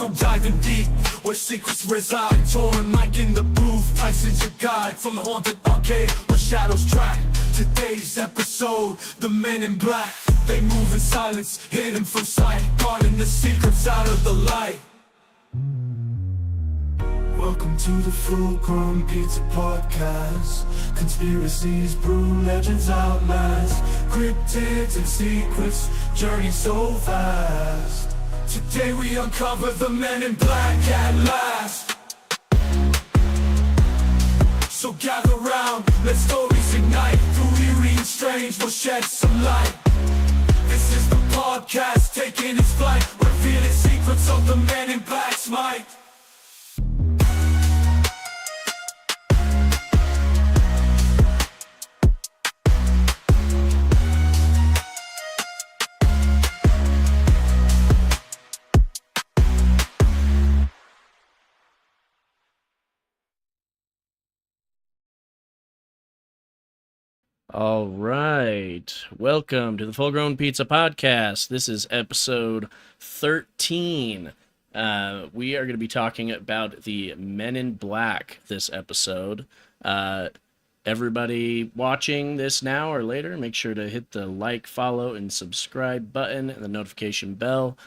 I'm diving deep, where secrets reside. Touring mic in the booth, Tyson's your guide. From the haunted arcade, where shadows track. Today's episode, the men in black. They move in silence, hidden from sight, guarding the secrets out of the light. Welcome to the full-grown pizza podcast. Conspiracies brew, legends outlast. Cryptids and secrets, journey so fast. Today we uncover the men in black at last. So gather round, let stories ignite. Through eerie and strange, we'll shed some light. This is the podcast taking its flight, revealing secrets of the men in black's might. All right. Welcome to the Full Grown Pizza Podcast. This is episode 13. We are going to be talking about the Men in Black this episode. Everybody watching this now or later, make sure to hit the like, follow, and subscribe button and the notification bell.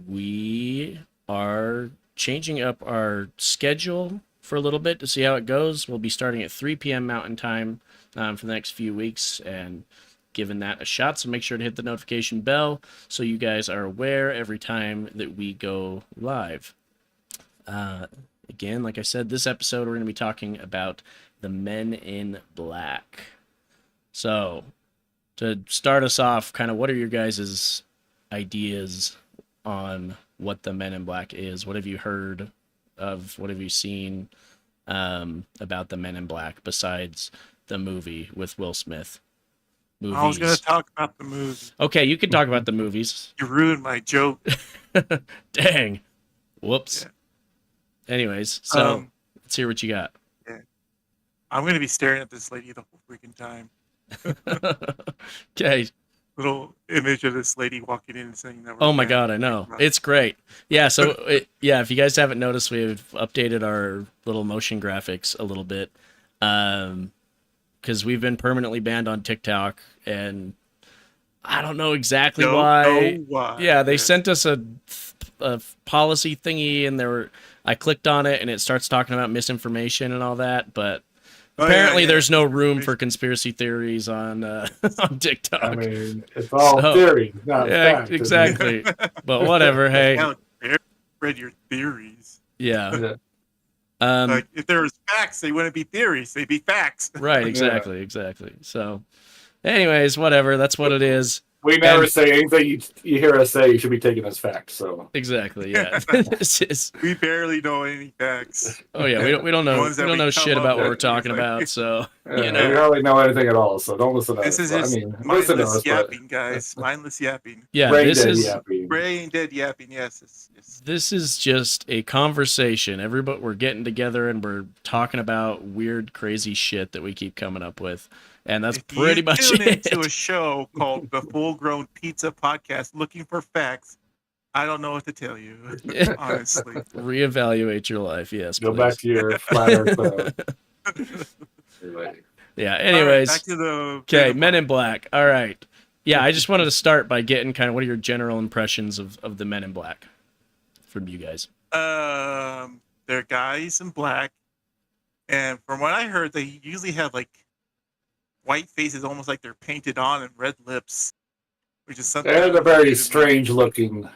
We are changing up our schedule for a little bit to see how it goes. We'll be starting at 3 p.m. Mountain Time for the next few weeks and giving that a shot. So make sure to hit the notification bell so you guys are aware every time that we go live. Again, like I said, this episode we're going to be talking about the Men in Black. So to start us off, kind of what are your guys' ideas on what the Men in Black is? What have you heard of, what have you seen about the Men in Black besides the movie with Will Smith? Movies. I was going to talk about the movie. Okay, you can talk about the movies. You ruined my joke. Dang. Whoops. Yeah. Anyways, so let's hear what you got. Yeah. I'm going to be staring at this lady the whole freaking time. Okay. Little image of this lady walking in and saying that. Oh my God, I know. It's great. Yeah, so if you guys haven't noticed, we've updated our little motion graphics a little bit because we've been permanently banned on TikTok, and I don't know exactly why. Yeah, they sent us a policy thingy, and I clicked on it, and it starts talking about misinformation and all that, but apparently, there's no room for conspiracy theories on TikTok. I mean, it's all theory, not fact. Exactly. But whatever. Hey, spread your theories. Yeah. Like if there was facts, they wouldn't be theories; they'd be facts. Right. Exactly. So, anyways, whatever. That's what it is. We never say anything you hear us say you should be taken as fact. So exactly, yeah. We barely know any facts. Oh yeah, we don't know shit about what we're talking about. So we hardly know anything at all. So don't listen to us. This is mindless yapping, guys. Mindless yapping. Yeah, brain dead yapping. Yes. This is just a conversation. Everybody, we're getting together and we're talking about weird, crazy shit that we keep coming up with. And that's pretty much it. If you tune into a show called the Full Grown Pizza Podcast looking for facts, I don't know what to tell you, honestly. Reevaluate your life, yes. Go back to your flat earth. Yeah, anyways. Right, back to the Men in Black. All right. Yeah, I just wanted to start by getting kind of what are your general impressions of the Men in Black from you guys? They're guys in black. And from what I heard, they usually have like white faces, almost like they're painted on, and red lips, which is something. They're very strange looking.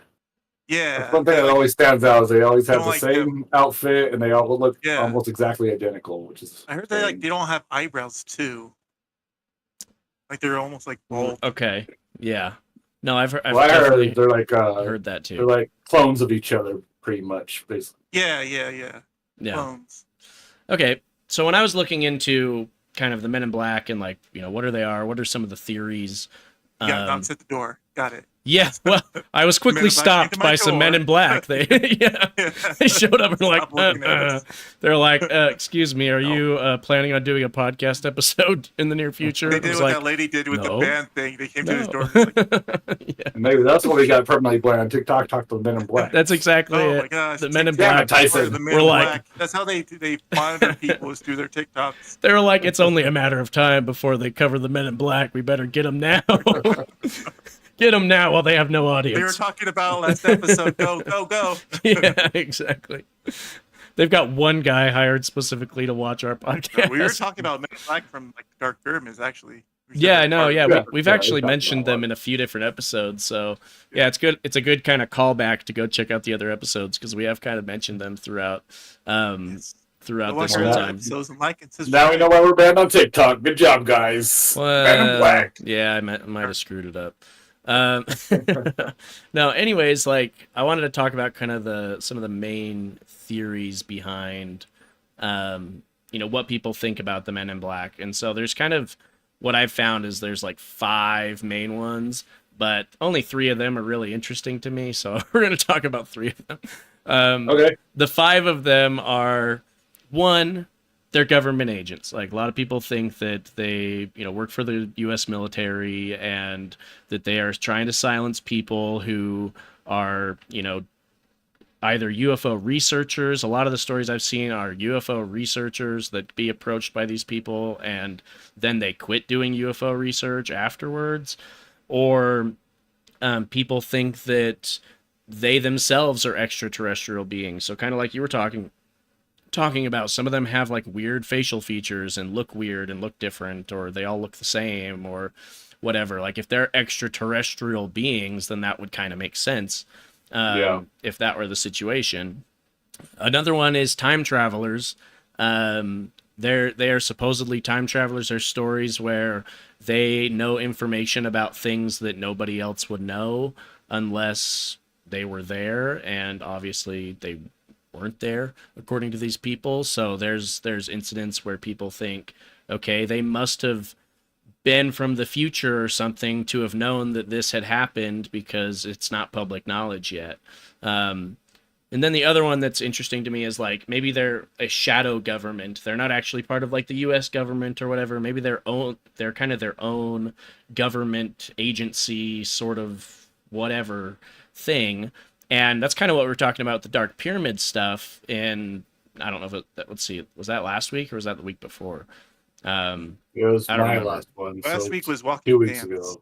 Yeah. One thing that always stands out is they always have the same outfit, and they all look almost exactly identical. Which is I heard they don't have eyebrows too. Like they're almost like bald. Okay. Yeah. No, I've heard they're like heard that too. They're like clones of each other, pretty much, basically. Yeah. Clones. Okay. So when I was looking into kind of the Men in Black and like, what are some of the theories? You got knocks at the door. got it. Yeah, well, I was quickly stopped by some men in black. They they showed up and were like, they're like, excuse me, are you planning on doing a podcast episode in the near future? They did what that lady did with the band thing. They came to his door. Yeah. Maybe that's what we got permanently banned on TikTok. Talk to the Men in Black. That's exactly it. Oh my gosh, the Men in Black. We're like, that's how they monitor people is through their TikToks. They were like, it's only a matter of time before they cover the Men in Black. We better get them now. Get them now while they have no audience. We were talking about last episode. Go, go, go. Yeah, exactly. They've got one guy hired specifically to watch our podcast. We were talking about Men in Black from like Dark Pyramids, actually. Yeah, I know. Yeah, we've actually mentioned them in a few different episodes. So yeah, it's good. It's a good kind of callback to go check out the other episodes because we have kind of mentioned them throughout this whole time. Now we know why we're banned on TikTok. Good job, guys. Men in Black. Yeah, I might have screwed it up. No, anyways, like I wanted to talk about kind of some of the main theories behind, what people think about the Men in Black. And so there's kind of what I've found is there's like 5 main ones, but only 3 of them are really interesting to me. So we're going to talk about 3 of them. Okay. The 5 of them are 1, they're government agents. Like a lot of people think that they, work for the U.S. military and that they are trying to silence people who are, either UFO researchers. A lot of the stories I've seen are UFO researchers that be approached by these people and then they quit doing UFO research afterwards. Or people think that they themselves are extraterrestrial beings. So kind of like you were talking about, some of them have like weird facial features and look weird and look different, or they all look the same or whatever. Like if they're extraterrestrial beings, then that would kind of make sense. If that were the situation. Another one is time travelers. They are supposedly time travelers. There's stories where they know information about things that nobody else would know unless they were there, and obviously they weren't there according to these people. So there's incidents where people think, okay, they must have been from the future or something to have known that this had happened because it's not public knowledge yet. And then the other one that's interesting to me is like maybe they're a shadow government. They're not actually part of like the US government or whatever. Maybe they're kind of their own government agency sort of whatever thing. And that's kind of what we're talking about, the Dark Pyramid stuff. And I don't know if let's see, was that last week or was that the week before? It was my last one. Last week was Walking 2 weeks ago.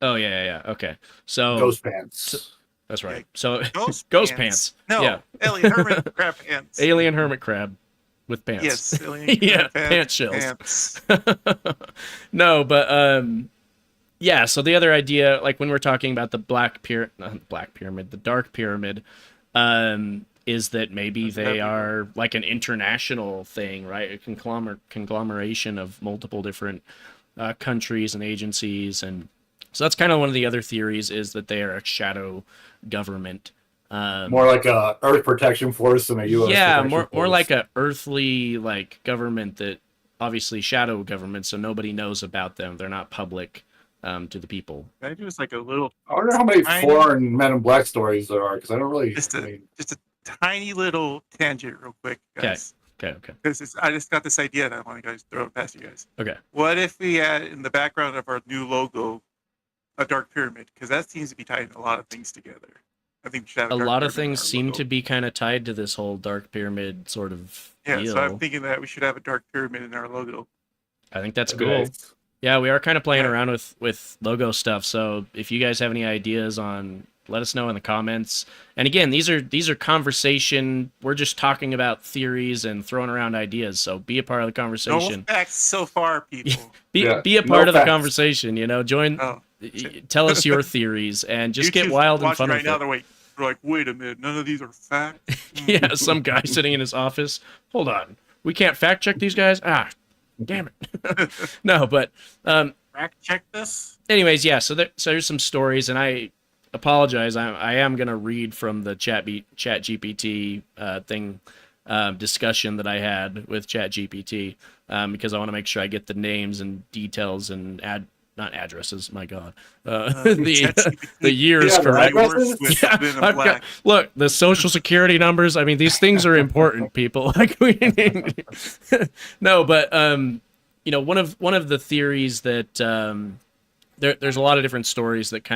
Oh yeah. Okay, so Ghost Pants. That's right. So Ghost Pants. No, yeah. Alien Hermit Crab Pants. Alien Hermit Crab with pants. Yes, alien yeah, pants shells. No, but yeah. So the other idea, like when we're talking about the the Dark Pyramid, is that maybe they are like an international thing, right? A conglomeration of multiple different countries and agencies. And so that's kind of one of the other theories, is that they are a shadow government. More like a Earth protection force than a U.S. Yeah, more like a earthly like government, that obviously shadow government, so nobody knows about them. They're not public to the people. Maybe it was like a little. I wonder how many foreign Men in Black stories there are, because I don't really. Just a tiny little tangent, real quick, guys. Okay. Because I just got this idea that I want to guys throw it past you guys. Okay. What if we had in the background of our new logo a dark pyramid? Because that seems to be tying a lot of things together. I think we should have a lot of things seem to be kind of tied to this whole dark pyramid sort of deal. So I'm thinking that we should have a dark pyramid in our logo. I think that's cool. Yeah, we are kind of playing around with logo stuff. So if you guys have any ideas let us know in the comments. And again, these are conversation. We're just talking about theories and throwing around ideas. So be a part of the conversation. No facts so far, people. be a part of the conversation. Join. Tell us your theories and just get wild and fun. Right now, they're like, wait a minute, none of these are facts. Yeah, some guy sitting in his office. Hold on, we can't fact check these guys. Damn it. No, but fact check this. Anyways, yeah. So there's some stories, and I apologize. I am gonna read from the ChatGPT thing discussion that I had with ChatGPT because I want to make sure I get the names and details and add not addresses, my God, the ChatGPT years Yeah, the correct. addresses? with Yeah, Men in I've Black. look, the social security numbers. I mean, these things are important, people. Like we need, no, but you know, one of the theories that there's a lot of different stories that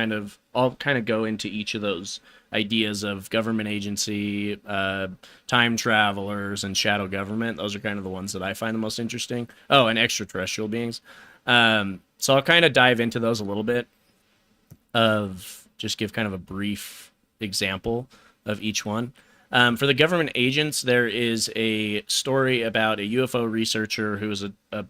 all kind of go into each of those ideas of government agency, time travelers, and shadow government. Those are kind of the ones that I find the most interesting. Oh, and extraterrestrial beings. So I'll kind of dive into those a little bit, of just give kind of a brief example of each one. For the government agents, there is a story about a UFO researcher who was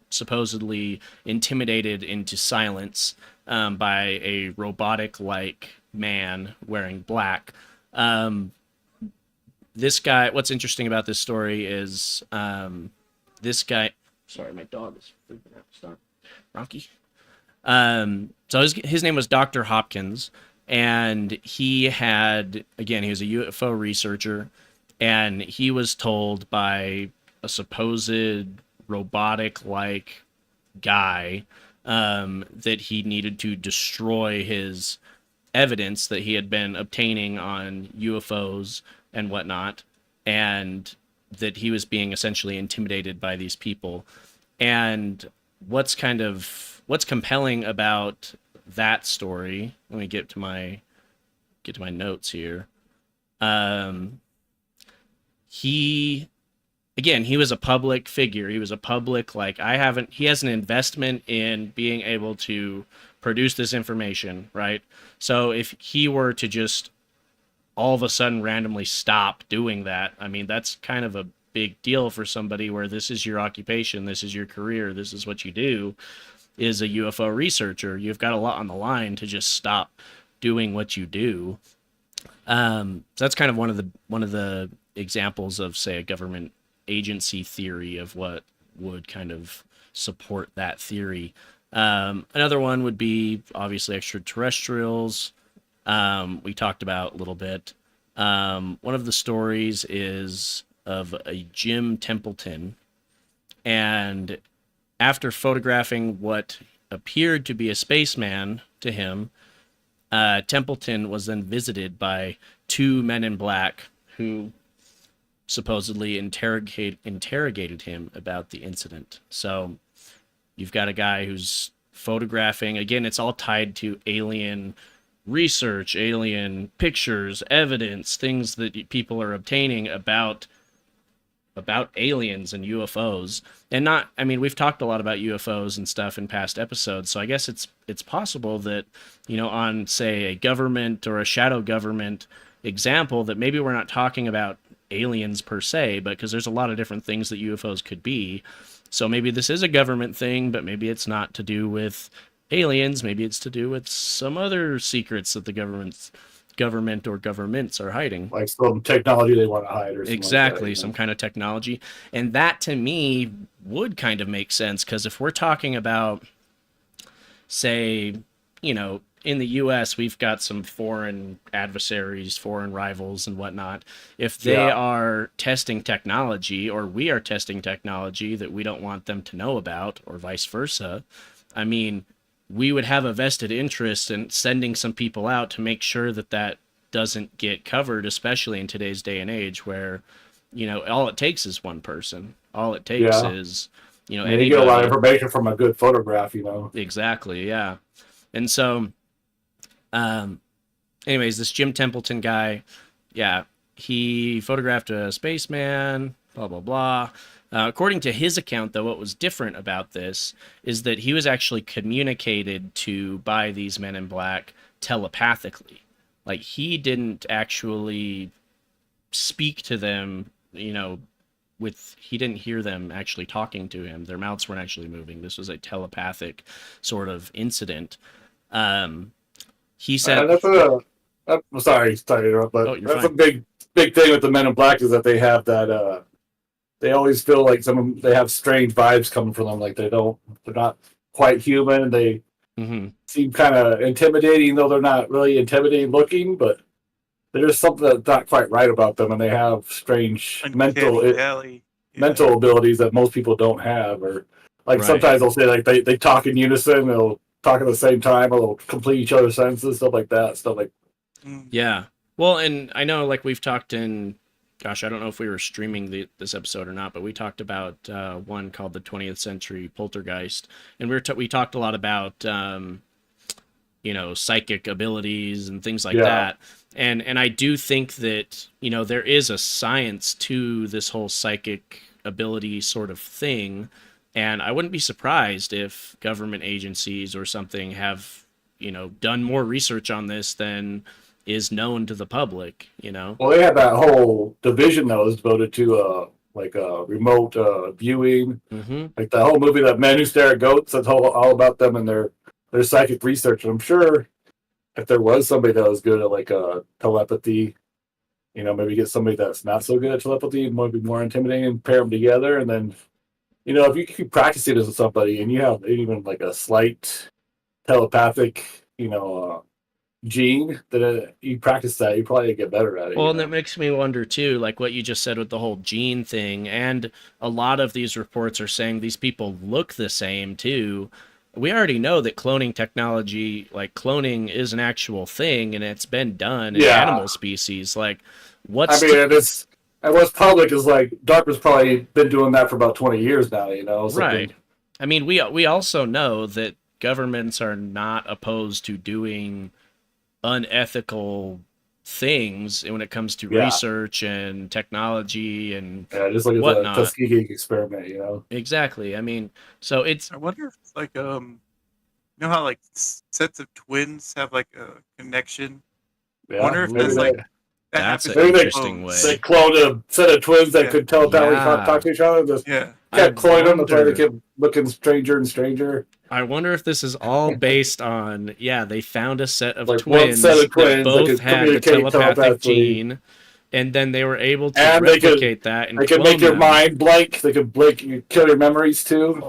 supposedly intimidated into silence by a robotic-like man wearing black. This guy, what's interesting about this story is this guy. Sorry, my dog is freaking out. Stop, Rocky. So his name was Dr. Hopkins, and he was a UFO researcher, and he was told by a supposed robotic-like guy that he needed to destroy his evidence that he had been obtaining on UFOs and whatnot, and that he was being essentially intimidated by these people. And what's compelling about that story, let me get to my notes here. He was a public figure. He was a public, he has an investment in being able to produce this information, right? So if he were to just all of a sudden randomly stop doing that, I mean, that's kind of a big deal for somebody where this is your occupation, this is your career, this is what you do, is a UFO researcher. You've got a lot on the line to just stop doing what you do. So that's kind of one of the examples of, say, a government agency theory of what would kind of support that theory. Another one would be obviously extraterrestrials. We talked about a little bit. One of the stories is of a Jim Templeton, and after photographing what appeared to be a spaceman to him, Templeton was then visited by two men in black who supposedly interrogated him about the incident. So you've got a guy who's photographing, again, it's all tied to alien research, alien pictures, evidence, things that people are obtaining about aliens and UFOs. And we've talked a lot about UFOs and stuff in past episodes, so I guess it's possible that, on, say, a government or a shadow government example, that maybe we're not talking about aliens per se, but because there's a lot of different things that UFOs could be. So maybe this is a government thing, but maybe it's not to do with aliens. Maybe it's to do with some other secrets that the government or governments are hiding, like some technology they want to hide, or exactly, like that, some kind of technology. And that to me would kind of make sense, because if we're talking about, say, in the US we've got some foreign adversaries, foreign rivals and whatnot. If they are testing technology, or we are testing technology that we don't want them to know about, or vice versa, I mean, we would have a vested interest in sending some people out to make sure that doesn't get covered, especially in today's day and age where, all it takes is one person. All it takes is, and you get a lot of information from a good photograph, Exactly, yeah. And so, anyways, this Jim Templeton guy, he photographed a spaceman, blah, blah, blah. According to his account, though, what was different about this is that he was actually communicated to by these men in black telepathically. Like, he didn't actually speak to them, he didn't hear them actually talking to him. Their mouths weren't actually moving. This was a telepathic sort of incident. He said... sorry to interrupt, but that's fine. a big thing with the men in black, is that they have that... they always feel like they have strange vibes coming from them. Like they're not quite human. They seem kind of intimidating, though they're not really intimidating looking, but there's something that's not quite right about them, and they have strange mental abilities that most people don't have. Or sometimes they'll say, like, they talk in unison. They'll talk at the same time, or they'll complete each other's sentences, stuff like that. Stuff like Yeah. Well, and I know like we've talked in, gosh, I don't know if we were streaming this episode or not, but we talked about one called the 20th Century Poltergeist, and we talked a lot about psychic abilities and things like that. And I do think that, there is a science to this whole psychic ability sort of thing. And I wouldn't be surprised if government agencies or something have, done more research on this than is known to the public, Well, they had that whole division that was devoted to remote viewing. Mm-hmm. Like the whole movie, that Men Who Stare at Goats, that's all about them and their psychic research. And I'm sure if there was somebody that was good at telepathy, maybe get somebody that's not so good at telepathy, might be more intimidating, pair them together, and then, if you keep practicing this with somebody and you have even like a slight telepathic, gene, that you practice that, you probably get better at it. Well, and that makes me wonder too, like what you just said with the whole gene thing, and a lot of these reports are saying these people look the same too. We already know that cloning technology, like cloning, is an actual thing, and it's been done in animal species. Like, and what's public is like DARPA's probably been doing that for about 20 years now. Right. I mean, we also know that governments are not opposed to doing unethical things when it comes to research and technology and just like whatnot. The Tuskegee experiment, Exactly. I mean, so it's. I wonder if it's like how like sets of twins have like a connection. I wonder if that's like that's an happens. interesting way. They cloned a set of twins that could telepathically talk to each other. Just kept cloning them until they kept looking stranger and stranger. I wonder if this is all based on, they found a set of twins, one set of twins that both had the telepathic gene, and then they were able to replicate that. And they could make your mind blank. They could kill your memories too.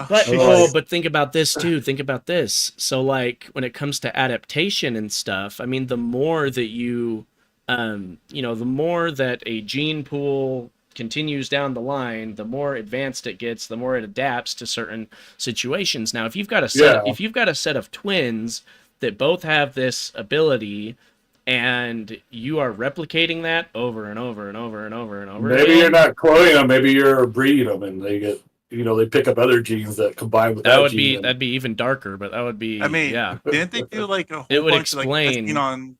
But think about this too. Think about this. So, like, when it comes to adaptation and stuff, I mean, the more that you, the more that a gene pool continues down the line, the more advanced it gets, the more it adapts to certain situations. Now, if you've got a set of twins that both have this ability, and you are replicating that over and over and over and over and over, maybe you're not cloning them, maybe you're breeding them, and they get, they pick up other genes that combine with that gene. That'd be even darker, but that would be. I mean, didn't they do like a whole it would bunch explain of testing on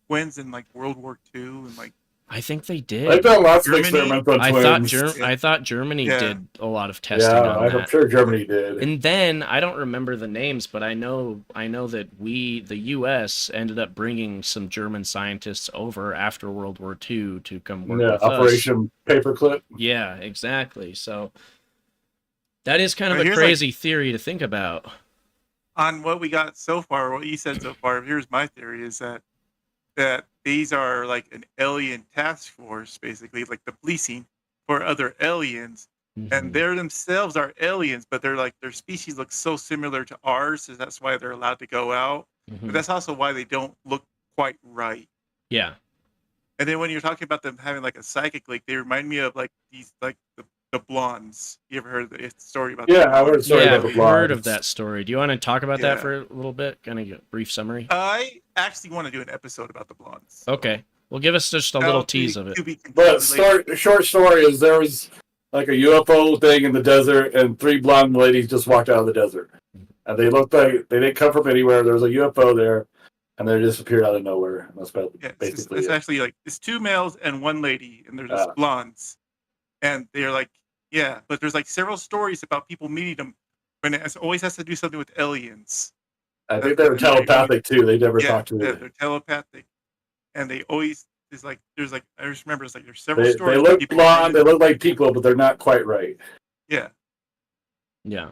twins in like World War II and like. I think they did. I've done lots of experiments on twins. I thought Germany did a lot of testing on that. I'm sure Germany did. And then I don't remember the names, but I know that the U.S. ended up bringing some German scientists over after World War II to come work with Operation Paperclip. Yeah, exactly. So that is kind of a crazy theory to think about. On what we got so far, what you said so far, here's my theory: is that these are like an alien task force, basically, like the policing for other aliens. Mm-hmm. And they themselves are aliens, but they're like, their species looks so similar to ours, so that's why they're allowed to go out. Mm-hmm. But that's also why they don't look quite right. Yeah. And then when you're talking about them having like a psychic link, they remind me of like these, like the blondes. You ever heard the story about that? Yeah, I heard a story about the blondes. I've heard of that story. Do you want to talk about that for a little bit? Kind of a brief summary? I actually want to do an episode about the blondes. Okay. Well, give us just a little tease of it. But short story is there was like a UFO thing in the desert, and 3 blonde ladies just walked out of the desert. And they looked like they didn't come from anywhere. There was a UFO there, and they just appeared out of nowhere. That's basically it's actually like it's 2 males and 1 lady, and they're just blondes. And they're like, but there's like several stories about people meeting them, when it always has to do something with aliens. I think they were telepathic too. They never talked to them. They're telepathic, and they always I just remember there's several stories. They look blonde. They look like people, but they're not quite right. Yeah. Yeah.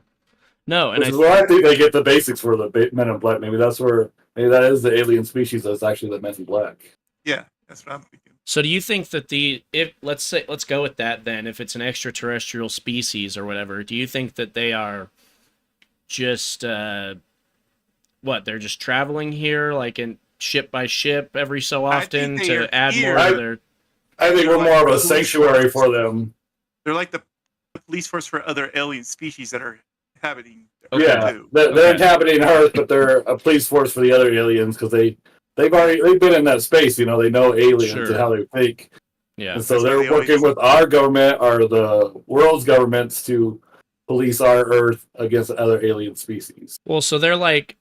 No, and I think they get the basics for the Men in Black. Maybe that is the alien species that's actually the Men in Black. Yeah, that's what I'm thinking. So do you think that let's go with that then, if it's an extraterrestrial species or whatever, do you think that they are just they're just traveling here like in ship by ship every so often to add more to their... I think we're more of a sanctuary for them. They're like the police force for other alien species that inhabiting Okay. Yeah, too. they're Okay. inhabiting Earth, but they're a police force for the other aliens because they've been in that space. You know, they know aliens Sure. and how they think, Yeah. and so That's why they're they always- working with our government or the world's governments to police our Earth against other alien species. Well, so they're like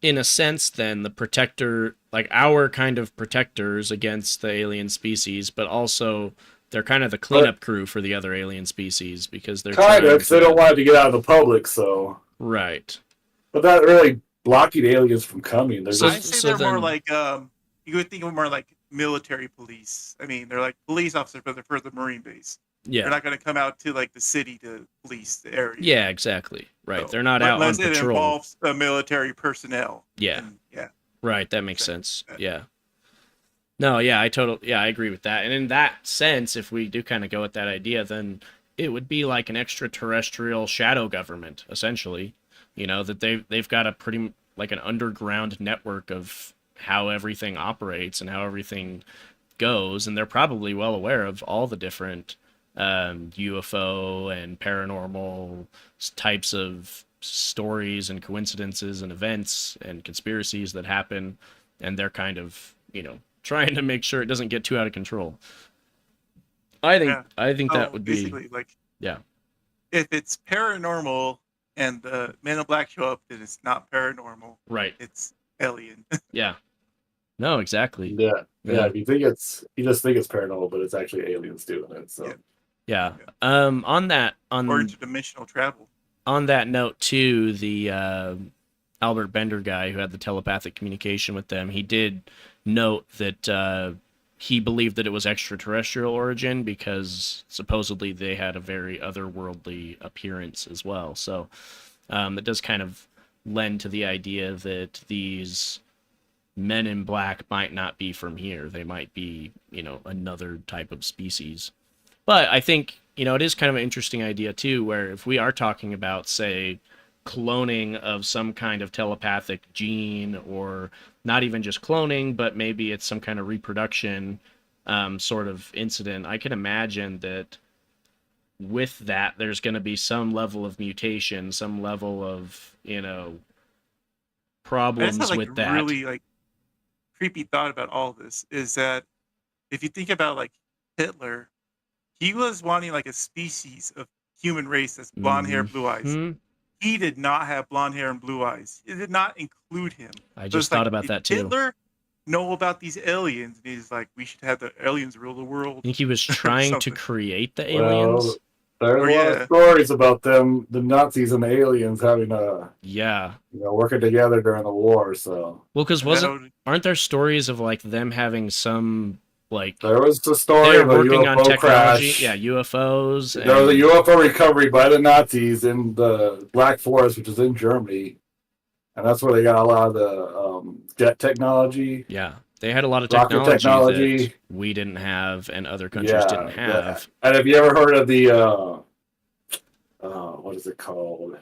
in a sense then the protector, like our kind of protectors against the alien species, but also they're kind of the cleanup crew for the other alien species because they're Kind of, trying 'cause they don't want it to get out of the public. So, Right. but not really blocking aliens from coming. They're So- I just say so they're more then- like you would think of them more like military police. I mean, they're like police officers, but they're for the Marine base. They're Yeah. not going to come out to like the city to police the area. Yeah, exactly. Right. So, They're not out on unless it patrol. involves military personnel. Yeah. And, yeah. Right, that makes Okay. sense. Yeah. No, yeah, I agree with that. And in that sense, if we do kind of go with that idea, then it would be like an extraterrestrial shadow government, essentially. You know, that they've got a pretty like an underground network of how everything operates and how everything goes, and they're probably well aware of all the different UFO and paranormal types of stories and coincidences and events and conspiracies that happen, and they're kind of, you know, trying to make sure it doesn't get too out of control. I think that would be basically like yeah. if it's paranormal and the Men in Black show up, then it's not paranormal. Right. It's alien. Yeah. No, exactly. yeah. Yeah. You just think it's paranormal, but it's actually aliens doing it. So. Yeah. Yeah. On that or interdimensional travel. on that note too, the Albert Bender guy who had the telepathic communication with them, he did note that he believed that it was extraterrestrial origin because supposedly they had a very otherworldly appearance as well. So it does kind of lend to the idea that these Men in Black might not be from here. They might be, you know, another type of species. But I think, you know, it is kind of an interesting idea too, where if we are talking about, say, cloning of some kind of telepathic gene, or not even just cloning, but maybe it's some kind of reproduction sort of incident, I can imagine that with that, there's going to be some level of mutation, some level of, you know, I problems just had like with a that. really like creepy thought about all this is that if you think about like Hitler, he was wanting like a species of human race that's blonde hair, blue eyes. Mhm. He did not have blonde hair and blue eyes. It did not include him. I So just it's like, thought about did that too. Hitler know about these aliens, and he's like, we should have the aliens rule the world. I think he was trying to something. create the aliens. Well, there's Or, a lot yeah. of stories about them, the Nazis and the aliens having Yeah. working together during the war. So Well, because I aren't there stories of like them having some like there was the story they're of a working on UFO technology? crash. Yeah, UFOs. There was a and- UFO recovery by the Nazis in the Black Forest, which is in Germany, and that's where they got a lot of the jet technology. Yeah, they had a lot of Rocket technology. that we didn't have and other countries didn't have. And have you ever heard of the what is it called?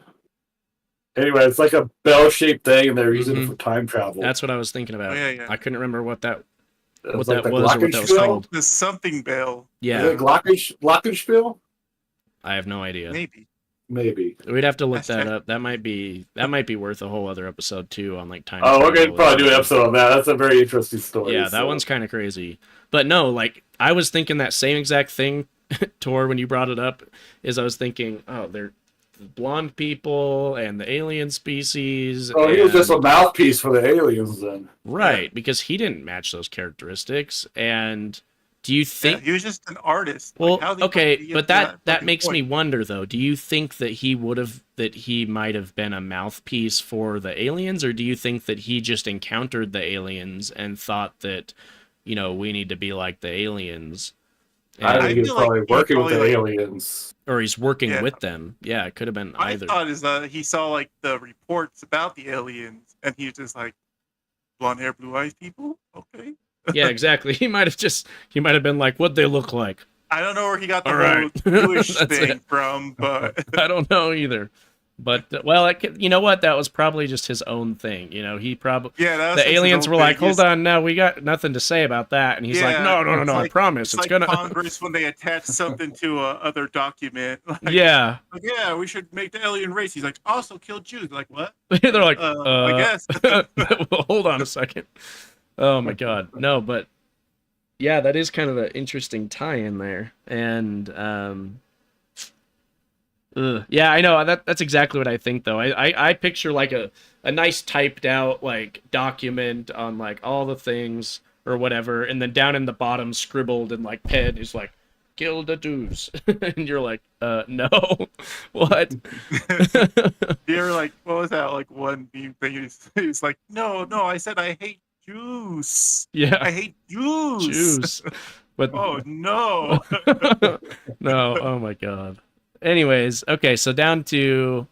Anyway, it's like a bell-shaped thing, and they're using it for time travel. That's what I was thinking about. Oh, yeah. I couldn't remember what that It what like that the was or what that was Glockenspiel? called. the something bell. Yeah, Is it Glockenspiel? I have no idea. Maybe. Maybe. We'd have to look Let's that check. up. That might be worth a whole other episode too on like time. Oh, we're travel gonna or probably do an something. episode on that. That's a very interesting story. Yeah, that one's kind of crazy. But no, like I was thinking that same exact thing, Tor, when you brought it up, is I was thinking, oh, they're blonde people and the alien species. Oh, he was just a and- mouthpiece for the aliens then. right, because he didn't match those characteristics. And do you Yeah, think? he was just an artist. Well, Like, how the fuck okay, did he get but to that fucking makes me point? wonder though. Do you think that he might have been a mouthpiece for the aliens, or do you think that he just encountered the aliens and thought that, you know, we need to be like the aliens? I And- think he was feel like probably he working with the probably, aliens. or he's working Yeah. with them. Yeah, it could have been My either. thought is he saw like the reports about the aliens, and he was just like, blonde hair, blue eyes people. Okay. Yeah, exactly. He might have been like, "What'd they look like?" I don't know where he got the All whole right. Jewish That's thing it. from, but I don't know either. But well, you know what? That was probably just his own thing. You know, he probably Yeah, the that's his aliens own were thing. like, "Hold on, no, we got nothing to say about that." And he's like, Yeah, "No, no, no, it's no, I like promise, it's it's like gonna." Congress when they attach something to a other document. Yeah, Yeah, we should make the alien race. He's like, also kill Jews. Like what? they're like, I guess. hold on a second. Oh my god, no, but yeah, that is kind of an interesting tie-in there, and yeah, I know that's exactly what I think though. I picture like a nice typed out like document on like all the things or whatever, and then down in the bottom scribbled in like pen is like kill the Jews, and you're like, no, what? You're like, what was that? Like one meme thing. He's like, no, I said I hate Jews. Yeah, I hate Jews. Jews, but Oh no. no, oh my god. Anyways, okay, so down to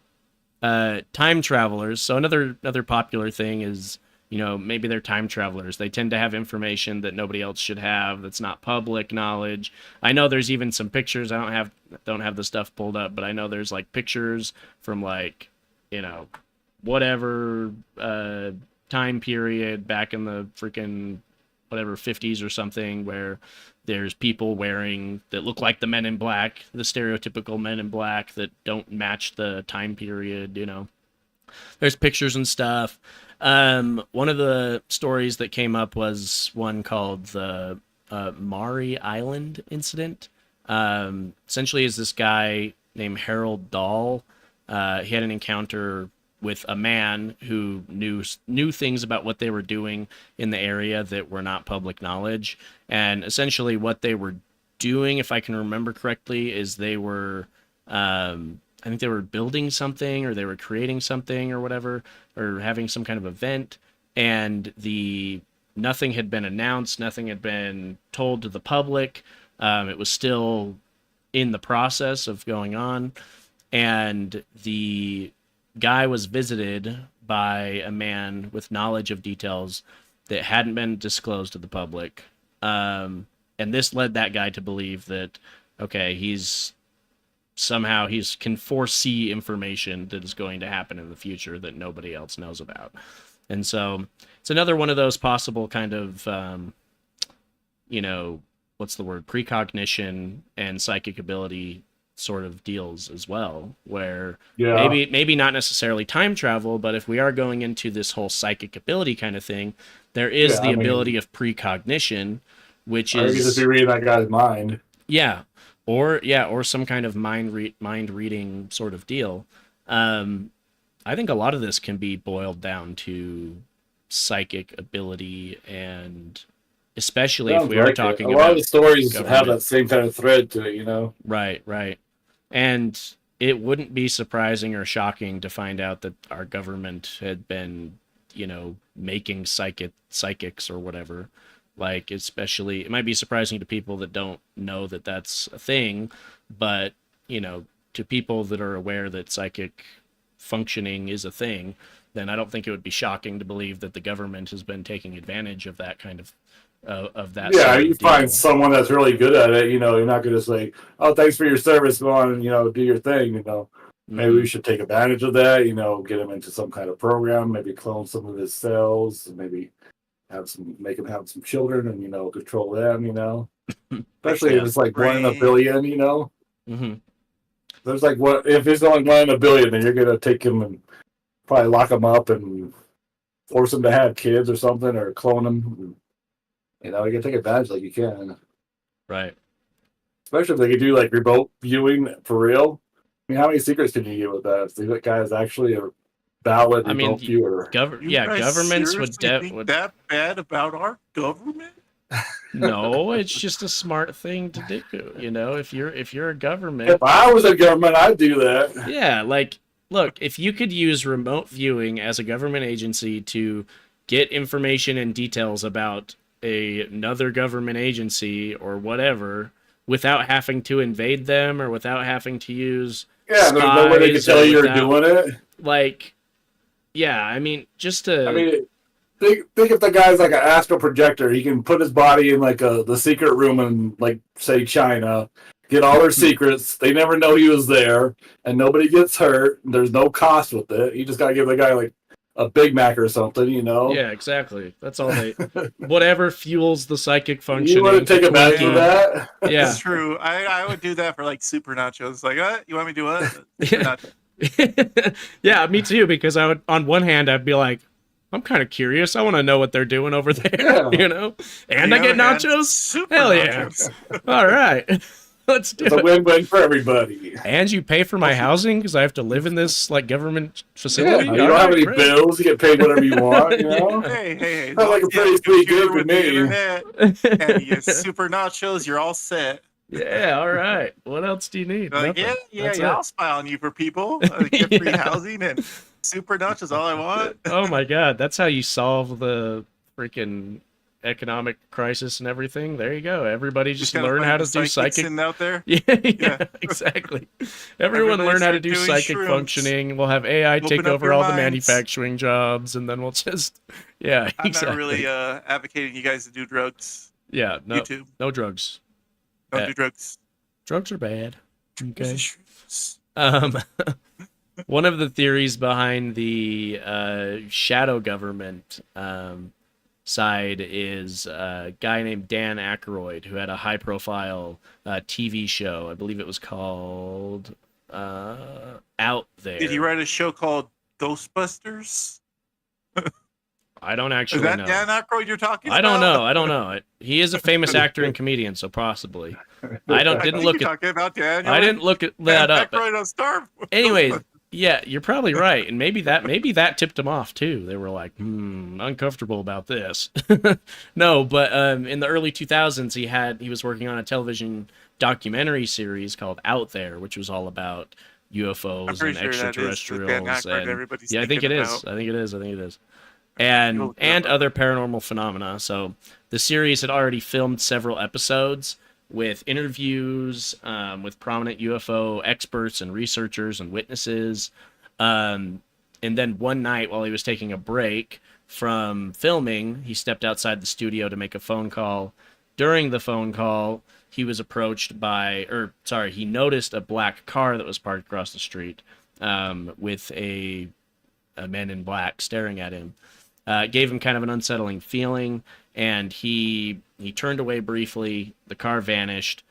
time travelers. So another popular thing is, you know, maybe they're time travelers. They tend to have information that nobody else should have that's not public knowledge. I know there's even some pictures. I don't have the stuff pulled up, but I know there's like pictures from like, you know, whatever time period back in the freaking whatever 50s or something where there's people wearing that look like the Men in Black, the stereotypical Men in Black that don't match the time period, you know. There's pictures and stuff. One of the stories that came up was one called the Maury Island incident. Essentially is this guy named Harold Dahl. He had an encounter with a man who knew things about what they were doing in the area that were not public knowledge. And essentially what they were doing, if I can remember correctly, is they were I think they were building something or they were creating something or whatever, or having some kind of event, and nothing had been announced, nothing had been told to the public. It was still in the process of going on, and the guy was visited by a man with knowledge of details that hadn't been disclosed to the public. And this led that guy to believe that, okay, he's can foresee information that is going to happen in the future that nobody else knows about. And so it's another one of those possible kind of, you know, what's the word? Precognition and psychic ability sort of deals as well, where maybe not necessarily time travel, but if we are going into this whole psychic ability kind of thing, there is the ability of precognition, which is just be reading that guy's mind. Or some kind of mind reading sort of deal. I think a lot of this can be boiled down to psychic ability, and especially if we are talking about a lot of the stories government. have that same kind of thread to it, you know. Right. And it wouldn't be surprising or shocking to find out that our government had been, you know, making psychics or whatever. Like, especially, it might be surprising to people that don't know that that's a thing, but, you know, to people that are aware that psychic functioning is a thing, then I don't think it would be shocking to believe that the government has been taking advantage of that kind of that. Yeah, you find someone that's really good at it, you know, you're not going to say, oh, thanks for your service, go on and, you know, do your thing, you know. Maybe we should take advantage of that, you know, get him into some kind of program, maybe clone some of his cells, maybe make him have some children and, you know, control them, you know. Especially if it's like 1 in a billion, you know. There's like, what if it's only 1 in a billion, then you're going to take him and probably lock him up and force him to have kids or something, or clone him. You know, you can take advantage like you can. Right. Especially if they could do like remote viewing for real. I mean, how many secrets can you get with that? If the guy is actually a valid remote viewer. Governments would think that bad about our government? No, it's just a smart thing to do. You know, if you're a government. If I was a government, I'd do that. Yeah, like, look, if you could use remote viewing as a government agency to get information and details about another government agency or whatever without having to invade them or without having to use there's no way they can tell you're doing it. Like, yeah, I mean, just to... I mean, think if the guy's like an astral projector, he can put his body in like the secret room in, like, say, China, get all their secrets. They never know he was there, and nobody gets hurt. There's no cost with it. You just gotta give the guy like a Big Mac or something, you know? Yeah, exactly. That's all they. Whatever fuels the psychic functioning. You want to take advantage of that? Yeah, It's true. I would do that for like super nachos. Like, you want me to do what? Super nachos. Yeah, me too. Because I would, on one hand, I'd be like, I'm kind of curious. I want to know what they're doing over there, Yeah. you know. And I get nachos. Super Hell nachos. yeah! All right, let's do It's a it. win-win for everybody. And you pay for my housing because I have to live in this like government Yeah, facility. you All don't have right, any great. bills. You get paid whatever you want, you know? Hey. Sounds like a pretty sweet gig to with the me. internet and you super nachos, you're all set. Yeah, all right. What else do you need? Like, Nothing. That's yeah, it. I'll spy on you for people. Get free housing and super nachos, all I want. Oh my god, that's how you solve the freaking economic crisis and everything. There you go. Everybody just gotta learn find how the to do psychics psychic. in out there. Yeah, exactly. Everyone Everybody learn how to start do doing psychic shrooms. functioning. We'll have AI Open take up over your all the minds. manufacturing jobs, and then we'll just yeah, I'm exactly. not really advocating you guys to do drugs. Yeah, no, YouTube, no drugs. don't do drugs. Drugs are bad. Okay. Shrooms. One of the theories behind the shadow government side is a guy named Dan Aykroyd, who had a high-profile TV show. I believe it was called Out There. Did he write a show called Ghostbusters? I don't Is actually that know. Dan Aykroyd you're talking I about? don't know. He is a famous actor and comedian, so possibly. I Didn't think look you're at. talking about Dan. I didn't look at that Dan up. Aykroyd on Star. Anyways, yeah, you're probably right, and maybe that tipped him off too. They were like, uncomfortable about this. No, but in the early 2000s, he was working on a television documentary series called Out There, which was all about I'm UFOs pretty and sure that is the Dan extraterrestrials. Aykroyd And everybody's yeah, I think it thinking is. about. I think it is. And other paranormal phenomena. So the series had already filmed several episodes with interviews with prominent UFO experts and researchers and witnesses. And then one night while he was taking a break from filming, he stepped outside the studio to make a phone call. During the phone call, he was approached he noticed a black car that was parked across the street with a man in black staring at him. Gave him kind of an unsettling feeling, and he turned away briefly. The car vanished,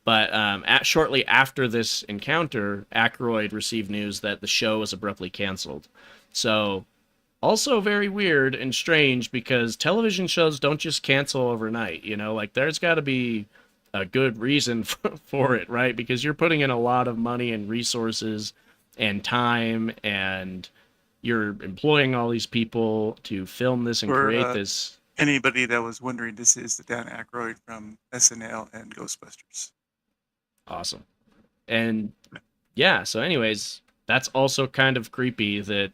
but shortly after this encounter, Aykroyd received news that the show was abruptly canceled. So, also very weird and strange because television shows don't just cancel overnight. You know, like there's got to be a good reason for it, right? Because you're putting in a lot of money and resources and time, and you're employing all these people to film this and create this. Anybody that was wondering, this is the Dan Aykroyd from SNL and Ghostbusters. Awesome. And yeah, so anyways, that's also kind of creepy that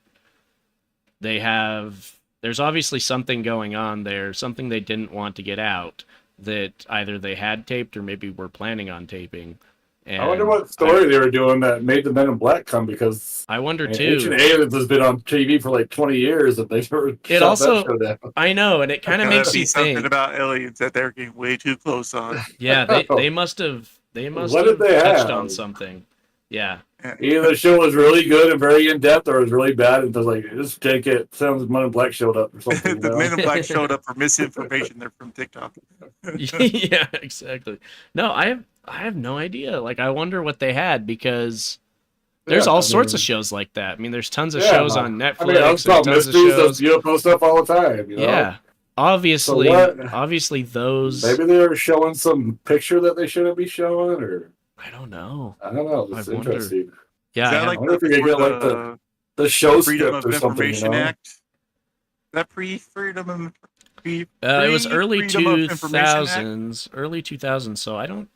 there's obviously something going on there, something they didn't want to get out that either they had taped or maybe were planning on taping. And I wonder what story they were doing that made the Men in Black come, because I wonder Ancient too. Aliens has been on TV for like 20 years, and they were shut also- that show down. I know, and it kind of Gotta makes be you something think. about aliens that they're getting way too close on. Yeah, they must have What did they touched have? on something. Yeah. Either the show was really good and very in depth, or it was really bad and just like, just take it. Sounds Men in Black showed up or something. The You know? Men in Black showed up for misinformation. They're from TikTok. Yeah, exactly. No, I have no idea. Like, I wonder what they had, because there's all sorts of shows like that. I mean, there's tons of shows on Netflix. I mean, Unsolved there's tons of Mysteries shows. does UFO stuff all the time. You know? Yeah. Obviously, what- obviously those. Maybe they were showing some picture that they shouldn't be showing, or I don't know. I don't know. It's I wonder. interesting. Yeah, Is that I like I wonder if we could before get like the show Freedom script of or something. Information You know? Act? That pre-Freedom of it was early Freedom of Information Act? 2000s, early 2000s. So I don't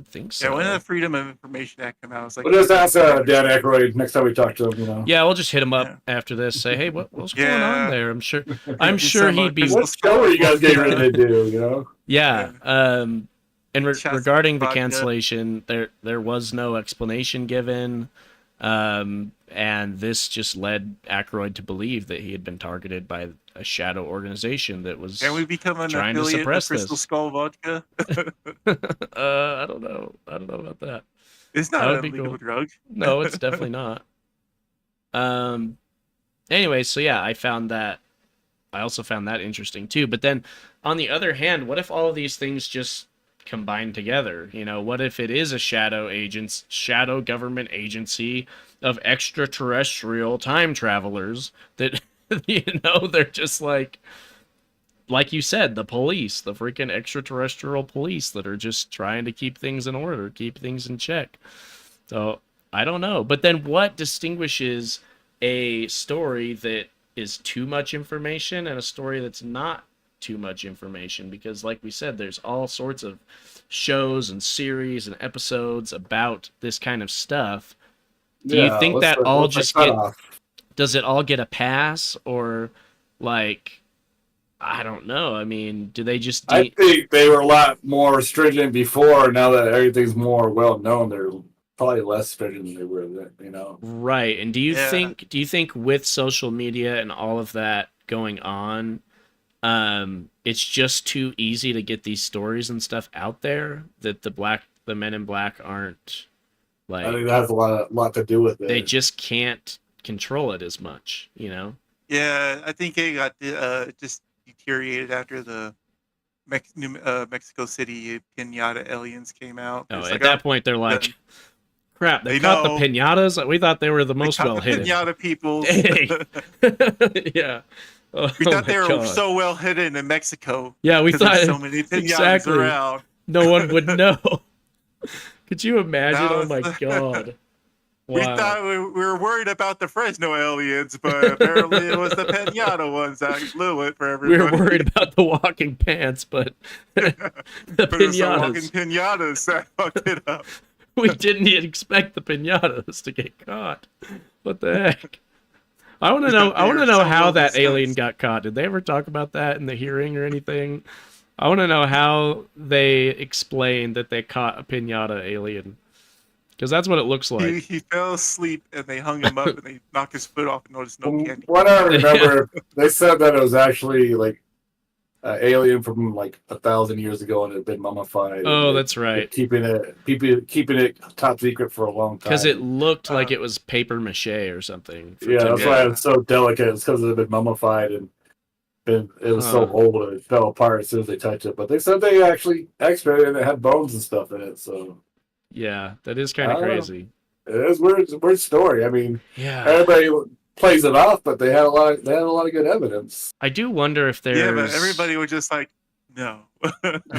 think so. Yeah, when did the Freedom of Information Act come out? It was like We'll just ask Dan Aykroyd next time we talk to him. You know. Yeah, we'll just hit him up Yeah. after this. Say, hey, what's going Yeah. on there? I'm sure Just he'd be. some, What show are you guys getting ready to do? You know. Yeah. And Shots regarding the vodka. cancellation, there was no explanation given. And this just led Aykroyd to believe that he had been targeted by a shadow organization that was Can we become an trying to affiliate of suppress Crystal this. Skull Vodka? I don't know. I don't know about that. It's That not would an be illegal cool. drug. No, it's definitely not. Anyway, so yeah, I also found that interesting too. But then on the other hand, what if all of these things just combine together? You know, what if it is a shadow government agency of extraterrestrial time travelers that, they're just like you said, the police, the freaking extraterrestrial police that are just trying to keep things in order, keep things in check. So I don't know. But then what distinguishes a story that is too much information and a story that's not too much information? Because like we said, there's all sorts of shows and series and episodes about this kind of stuff. Do you think that all just does it all get a pass, or like, I don't know. I mean, do they just I think they were a lot more stringent before. Now that everything's more well known, they're probably less stringent than they were then, you know. Right. And do you Yeah. think with social media and all of that going on, it's just too easy to get these stories and stuff out there that the Men in Black aren't I think like, that has a lot to do with it. they just can't control it as much, you know? Yeah, I think it got just deteriorated after the Mexico City pinata aliens came out. Oh, It's at like, that point they're like, the- crap, they They caught the know. pinatas? We thought they were the they most caught well the hidden. pinata peoples. Hey. Yeah. Oh, We thought my they were God. so well hidden in Mexico. Yeah, we 'cause thought there's so many pinatas exactly. around. No one would know. Could you imagine? Now Oh my it's- God. We Wow. thought we were worried about the Fresno aliens, but apparently it was the pinata ones that blew it for We everybody. were worried about the walking pants, but the But it was the walking pinatas. pinatas that fucked it up. We didn't expect the pinatas to get caught. What the heck? I want to know. I want to know how that alien got caught. Did they ever talk about that in the hearing or anything? I want to know how they explained that they caught a pinata alien, because that's what it looks like. He fell asleep and they hung him up and they knocked his foot off and noticed no candy. What I remember, they said that it was actually like an alien from like 1,000 years ago and it had been mummified. Oh, and that's right. Keeping it top secret for a long time. Because it looked like it was paper mache or something. Yeah, that's why it's so delicate. It's because it had been mummified and it was so old and it fell apart as soon as they touched it. But they said they actually x-rayed it and it had bones and stuff in it. So yeah, that is kind of crazy. It is weird. It's a weird story. I mean, Yeah, everybody plays it off, but they had a lot of good evidence. I do wonder if there's. Yeah, but everybody was just like, no.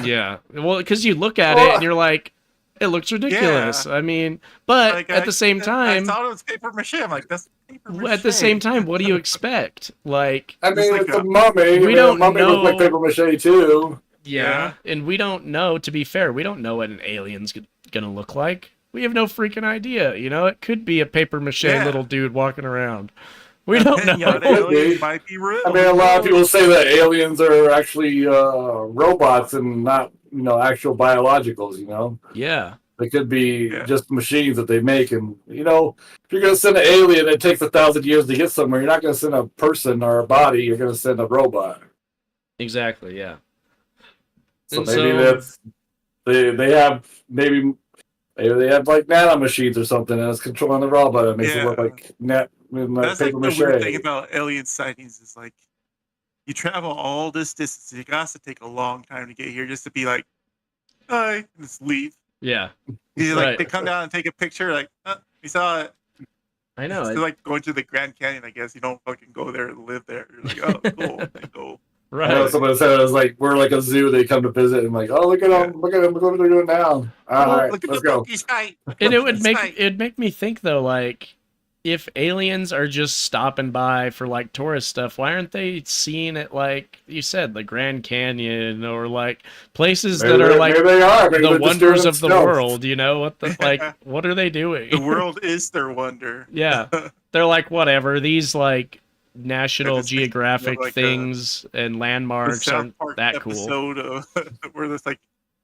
Yeah, well, because you look at it and you're like, it looks ridiculous. Yeah. I mean, but Like, at the same I time, thought it was paper mache. I'm like, that's paper mache. at the same time, what do you expect? Like, I mean, like it's a mummy. we don't a mummy know- looked like paper mache too. yeah, and we don't know. To be fair, we don't know what an alien's gonna look like. We have no freaking idea. You know, it could be a paper mache little dude walking around. We don't know. Alien might be real. I mean, a lot of people say that aliens are actually robots and not, actual biologicals. Yeah, They could be just machines that they make. And, if you're going to send an alien, it takes 1,000 years to get somewhere. You're not going to send a person or a body. You're going to send a robot. exactly. Yeah. So And maybe that's they have maybe they have like nano machines or something, and it's controlling the robot. It makes it look like That's like paper the mache. weird thing about alien sightings is like you travel all this distance. It has to take a long time to get here just to be like, hi, and just leave. Yeah. They come down and take a picture. Like, we saw it. I know. It's like going to the Grand Canyon. I guess you don't fucking go there and live there. You're like, oh, cool. They go. I know someone said it was like we're like a zoo. They come to visit and like, oh, look at them, look what they're doing now. All right, look at let's the go. monkey fight. And it'd make me think though, like, if aliens are just stopping by for like tourist stuff, why aren't they seen at, like you said, the Grand Canyon or like places that are like the wonders of the world? What are they doing? The world is their wonder. Yeah, they're like, whatever, these like National Geographic like things and landmarks South aren't Park that cool. episode where there's like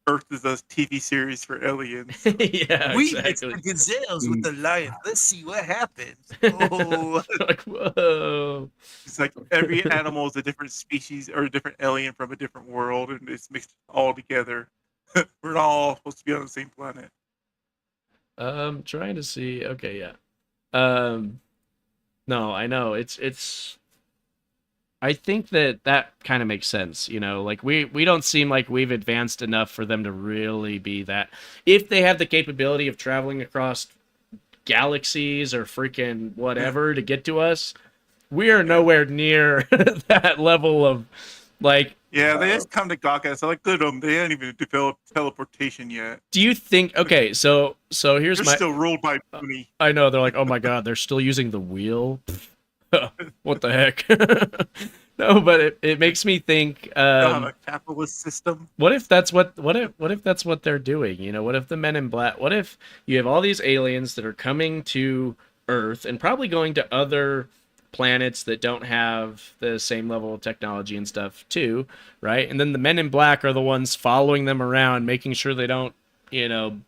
Earth is a TV series for aliens. Yeah, We mixed exactly. the gazelles with the lions. Let's see what happens. Oh, Like, whoa. It's like every animal is a different species or a different alien from a different world, and it's mixed all together. We're not all supposed to be on the same planet. Trying to see. Okay, yeah. No, I know. It's I think that kind of makes sense, you know, like we don't seem like we've advanced enough for them to really be that. If they have the capability of traveling across galaxies or freaking whatever to get to us, we are nowhere near that level of like. Yeah, they just come to gawk at us. I like, good them. They haven't even developed teleportation yet. Do you think? Okay, so here's They're my. still ruled by Mooney. I know they're like, oh my god, they're still using the wheel. What the heck? No, but it makes me think. They have a capitalist system. What if that's what if that's what they're doing? You know, what if the Men in Black? What if you have all these aliens that are coming to Earth and probably going to other planets that don't have the same level of technology and stuff too, right? And then the Men in Black are the ones following them around, making sure they don't, you know,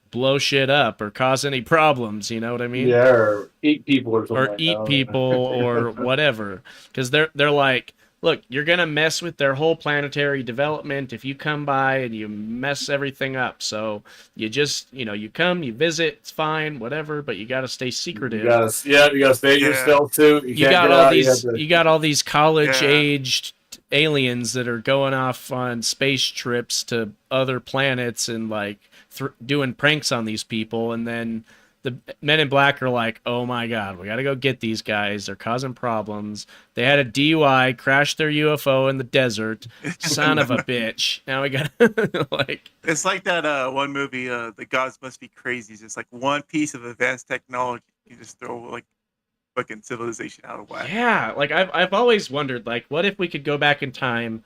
blow shit up or cause any problems. You know what I mean? Yeah, or eat people or something. Or like eat that. people or whatever, because they're like, look, you're gonna mess with their whole planetary development if you come by and you mess everything up. So you just, you know, you come, you visit, it's fine, whatever, but you gotta stay secretive. You gotta stay yourself too. You got all these you got all these college aged aliens that are going off on space trips to other planets and like doing pranks on these people, and then the Men in Black are like, oh my god, we gotta go get these guys. They're causing problems. They had a DUI, crashed their UFO in the desert. Son of a bitch. Now we gotta like. It's like that one movie, The Gods Must Be Crazy. It's just like one piece of advanced technology. You just throw like fucking civilization out of whack. Yeah, like I've always wondered, like, what if we could go back in time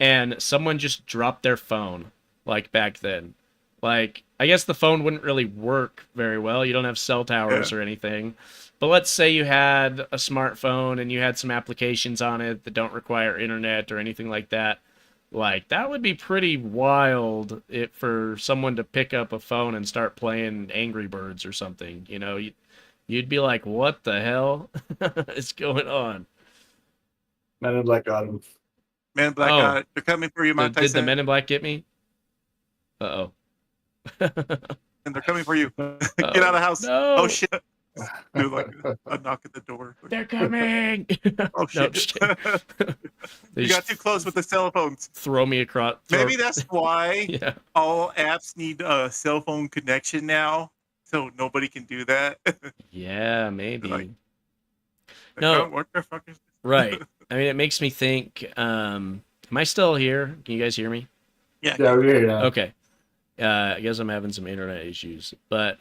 and someone just dropped their phone, like back then? Like, I guess the phone wouldn't really work very well. You don't have cell towers or anything. But let's say you had a smartphone and you had some applications on it that don't require internet or anything like that. Like, that would be pretty wild for someone to pick up a phone and start playing Angry Birds or something. You know, you'd be like, what the hell is going on? Men in Black got him. Men in Black, they're coming for you, Mount Did Tyson. the Men in Black get me? Uh-oh. And they're coming for you. Get out of the house. No. Oh, shit. Do like a knock at the door. They're coming. Oh, shit. They You got too close with the cell phones. throw me across. Maybe that's why Yeah. all apps need a cell phone connection now, so nobody can do that. Yeah, maybe. Like, No. What the fuck is this? Right. I mean, it makes me think. Am I still here? Can you guys hear me? Yeah. Yeah, we're here now. Okay. I guess I'm having some internet issues, but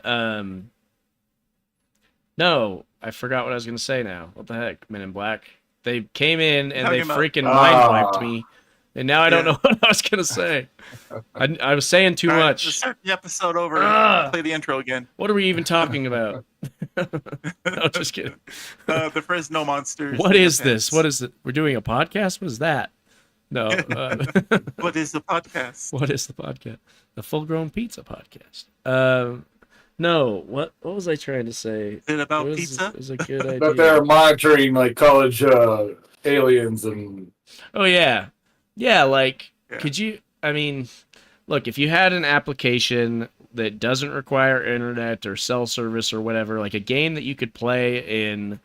no, I forgot what I was gonna say now. What the heck, Men in Black? They came in and they Talking about- freaking mind wiped me, and now I don't know what I was gonna say. I was saying too All right, much. let's start the episode over. Ah. Play the intro again. What are we even talking about? No, just kidding. The Fresno Monsters. What in is the this? pants. What is it? We're doing a podcast? What is that? No. What is the podcast? What is the podcast? The Full Grown Pizza Podcast. No. What was I trying to say? Is it about It pizza? was a good idea. But they're monitoring like college aliens and Oh yeah, yeah. Like, Yeah. could you? I mean, look, if you had an application that doesn't require internet or cell service or whatever, like a game that you could play in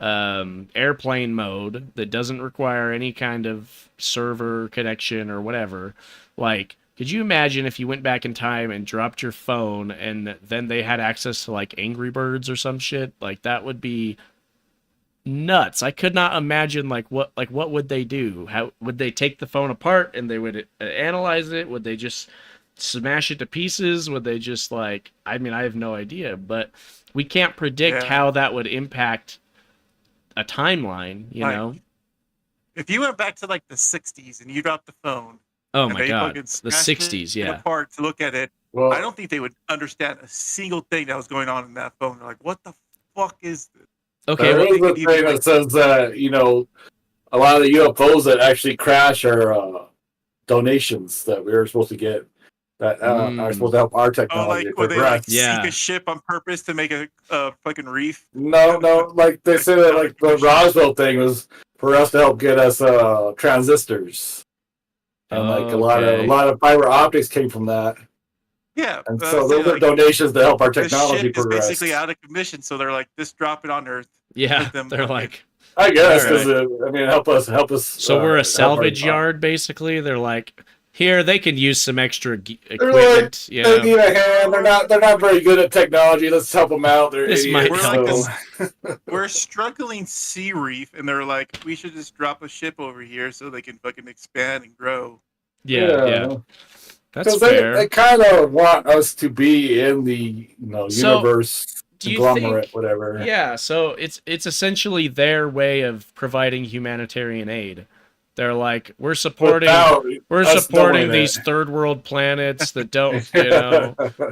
airplane mode that doesn't require any kind of server connection or whatever, like, could you imagine if you went back in time and dropped your phone and then they had access to like Angry Birds or some shit? Like, that would be nuts. I could not imagine what would they do? How would they take the phone apart and they would analyze it? Would they just smash it to pieces? Would they just like, I mean, I have no idea, but we can't predict how that would impact a timeline, you Like, know? If you went back to like the 60s and you dropped the phone, Oh and my they god. fucking The smashed 60s, it yeah. apart to look at it, well, I don't think they would understand a single thing that was going on in that phone. They're like, what the fuck is this? Okay, there well, is a thing that says that a lot of the UFOs that actually crash are donations that we were supposed to get. that are supposed to help our Oh, technology like where they like progress. sink Yeah. a ship on purpose to make a fucking reef. No, like they say that like the Roswell thing was for us to help get us transistors, and like a lot of fiber optics came from that, Yeah, and I so was saying, those are like, donations to help our the technology ship is progress. basically out of commission, so they're like, just drop it on Earth. Yeah, Let them they're fucking- like, I guess All right. because I mean help us. so we're a help our- salvage yard, basically. They're like, here, they can use some extra They're equipment. like, they need a hand. They're not very good at technology. Let's help them out. They're This idiots. might We're like so- we're a struggling sea reef, and they're like, we should just drop a ship over here so they can fucking expand and grow. yeah. That's Because fair. they kind of want us to be in the So, universe do you conglomerate, think- whatever. Yeah, so it's essentially their way of providing humanitarian aid. They're like, we're supporting Without us supporting knowing these it. third world planets that don't,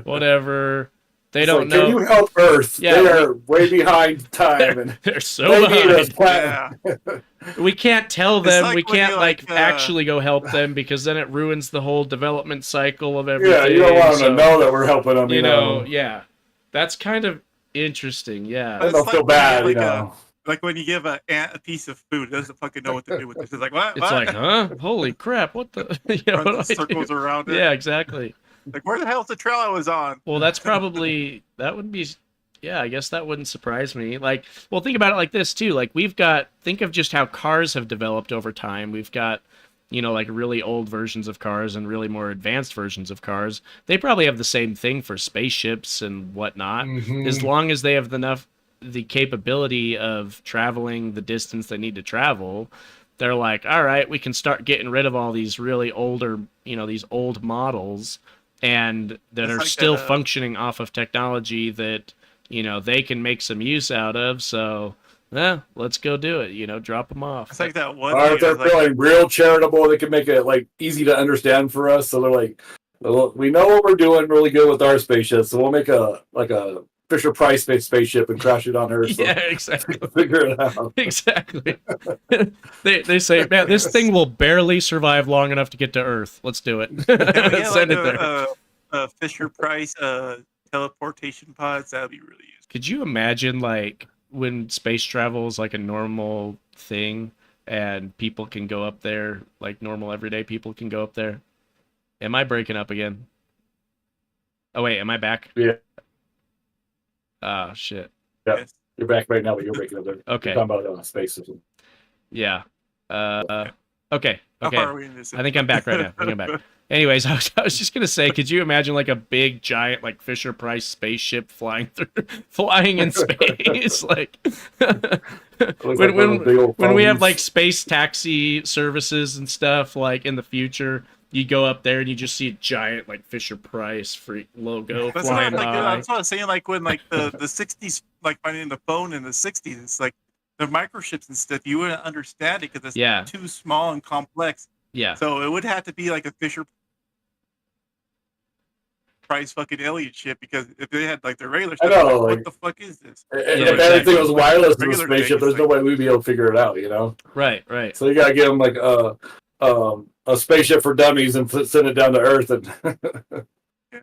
whatever. They It's don't like, know. Can you help Earth? Yeah, they are way behind time, and They're so they need us. behind. Yeah, We can't tell them. like We when can't you, like like, actually go help them because then it ruins the whole development cycle of everything. Yeah, you don't want them so, to know that we're helping them. you know, yeah. That's kind of interesting. Yeah. Then It's they'll like feel when you bad, get, you like, know. like when you give an ant a piece of food, it doesn't fucking know what to do with it. It's like, what? It's what? like, huh? Holy crap! What the? Runs what in do I do? circles around it. Yeah, exactly. Like, where the hell's the trail I was on? Well, that would be, yeah, I guess that wouldn't surprise me. Like, well, think about it like this too. Like, think of just how cars have developed over time. We've got, like really old versions of cars and really more advanced versions of cars. They probably have the same thing for spaceships and whatnot. As long as they have the capability of traveling the distance they need to travel, they're like, all right, we can start getting rid of all these really older, these old models and that It's are like still that, functioning off of technology that, they can make some use out of. So, let's go do it. Drop them off. It's like that one. Or if thing they're that's like, feeling real charitable, they can make it like easy to understand for us. So they're like, well, we know what we're doing really good with our spaceship, so we'll make a Fisher Price spaceship and crash it on Earth. So Yeah, exactly. figure it out. Exactly. they say, man, this thing will barely survive long enough to get to Earth. Let's do it. yeah, Send like it there. a Fisher Price teleportation pods. That'd be really useful. Could you imagine, like, when space travel is like a normal thing and people can go up there, like normal everyday people can go up there? Am I breaking up again? Oh, wait, am I back? Yeah. Oh, shit. Yeah. Yes. You're back right now, but you're breaking up there. Okay. You're talking about space system. Yeah. Okay. How Okay. far are we in this? I think I'm back right now. I think I'm back. Anyways, I was just gonna say, could you imagine like a big giant like Fisher Price spaceship flying in space? Like when we have like space taxi services and stuff like in the future, you go up there and you just see a giant like Fisher Price freak logo That's flying not, like, by. that's what I was saying. Like when like the 60s, like finding the phone in the 60s, it's like the microchips and stuff. You wouldn't understand it because it's Yeah. too small and complex. Yeah. So it would have to be like a Fisher Price fucking alien ship, because if they had like the regular stuff, know, like, like- what the fuck is this? If exactly. everything was wireless in the Regular spaceship, things, there's no like- way we'd be able to figure it out, you know? Right. Right. So you gotta give them like a spaceship for dummies and send it down to Earth. And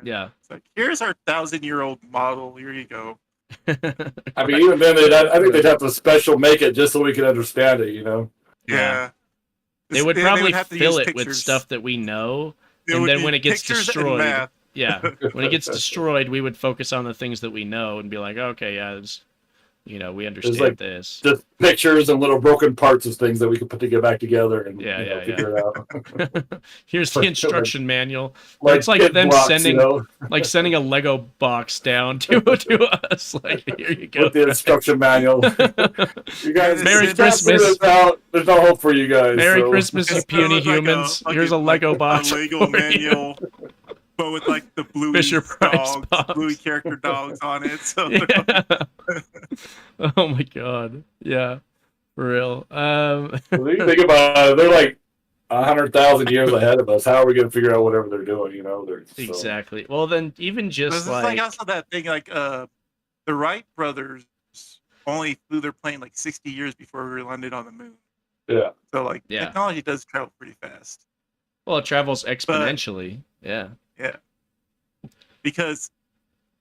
Yeah. It's like, here's our 1,000-year-old model. Here you go. I mean, even then, I think they'd have to special make it just so we could understand it, you know? Yeah. They would And probably have to fill use it with pictures. stuff that we know. It and would then be when it gets pictures and destroyed, math. yeah, when it gets destroyed, we would focus on the things that we know and be like, okay, yeah, we understand like- this. Just pictures and little broken parts of things that we could put back together and Yeah, figure it out. Here's the instruction manual. Like It's like kid them blocks, sending, you know, sending a Lego box down to us. Like, here you go. with the instruction manual. You guys, Merry if you can't figure Christmas. this out, there's no hope for you guys. Merry so. Christmas, you It's gonna puny look like a humans. Here's a fucking, Lego like, box. A Lego for you. manual, but with like the Bluey Fisher Price dogs, box. Bluey character dogs on it. So Yeah. Oh my god. Yeah. For real. When you think about it, they're like 100,000 years ahead of us. How are we going to figure out whatever they're doing? You know, Exactly. Well, then even this just is like also that thing like the Wright brothers only flew their plane like 60 years before we landed on the moon. Yeah. So like Yeah. technology does travel pretty fast. well, it travels exponentially. Yeah. Yeah. because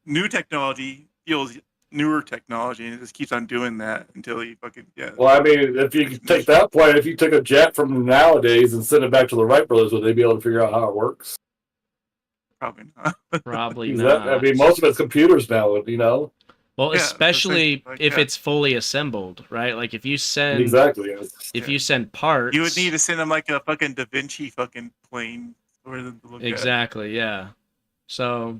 new technology feels newer technology, and it just keeps on doing that until you fucking Well, I mean, if you take that point, if you took a jet from nowadays and send it back to the Wright brothers, would they be able to figure out how it works? Probably not. Probably That, I not. mean, most of it's computers now, you know. Well, Yeah, especially like, if yeah. it's fully assembled, right? Like if you send Exactly. if Yeah. you send parts, You would need to send them like a fucking Da Vinci fucking plane for them to look at. exactly, yeah. So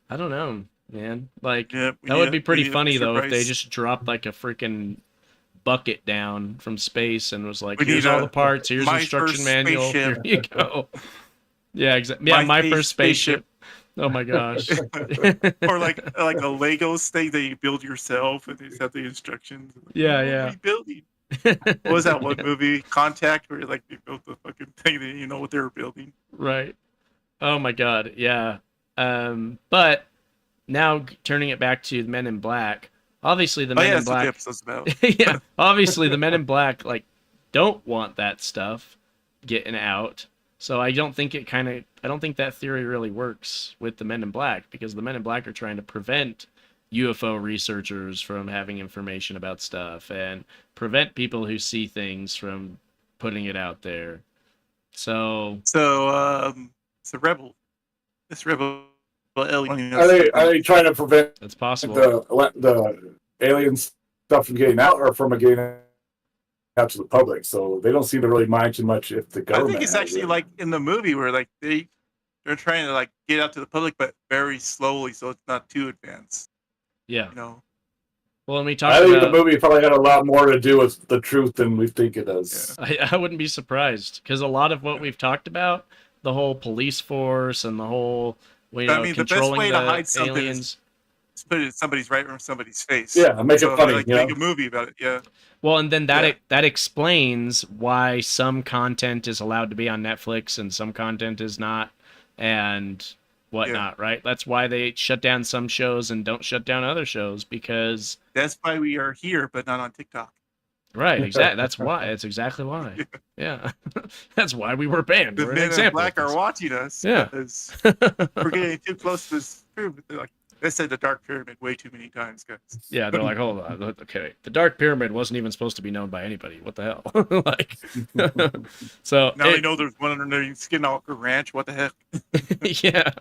I don't know, man. Like Yeah, that would be pretty we need a funny Fisher though if they Price. just dropped like a freaking bucket down from space and was like, We "Here's need all a the parts. Here's My instruction First manual. Here Spaceship." you go." Yeah, exactly. Yeah, my first spaceship. Oh my gosh. Or like a Legos thing that you build yourself, and they just have the instructions. Yeah, What yeah. are you building? What was that one movie, Contact, where like they built the fucking thing that you know what they were building? Right. Oh my god. Yeah. But now turning it back to the Men in Black. Obviously, the Oh Men yeah, in that's what the Black. episode's about. Yeah. Obviously, the Men in Black like don't want that stuff getting out. So I don't think that theory really works with the Men in Black, because the Men in Black are trying to prevent UFO researchers from having information about stuff and prevent people who see things from putting it out there. So So it's a rebel. This rebel alien. Are they trying to prevent it's possible. the alien stuff from getting out, or from getting out to the public? So they don't seem to really mind too much if the I government. think it's has actually it. like in the movie where like they're trying to like get out to the public, but very slowly, so it's not too advanced. Yeah. You know. Well, and we I talked think about the movie probably had a lot more to do with the truth than we think it does. I wouldn't be surprised, because a lot of what we've talked about, the whole police force and the whole, you know, I mean, the best controlling way to the hide something aliens. is put it in somebody's right from somebody's face. Yeah, make it funny. Like You make know? a movie about it. Yeah. Well, and then Yeah. that explains why some content is allowed to be on Netflix and some content is not, and whatnot, right? That's why they shut down some shows and don't shut down other shows, because That's why we are here, but not on TikTok. right, exactly. That's why. That's exactly why. Yeah, that's why we were banned. The We're an men in example black of are this. watching us. Yeah. Because we're getting too close to this pyramid. They're like, they said the Dark Pyramid way too many times, guys. Yeah, they're like, hold on, okay, the Dark Pyramid wasn't even supposed to be known by anybody. What the hell? Like, so Now they know there's one underneath Skinwalker Ranch. What the heck? yeah,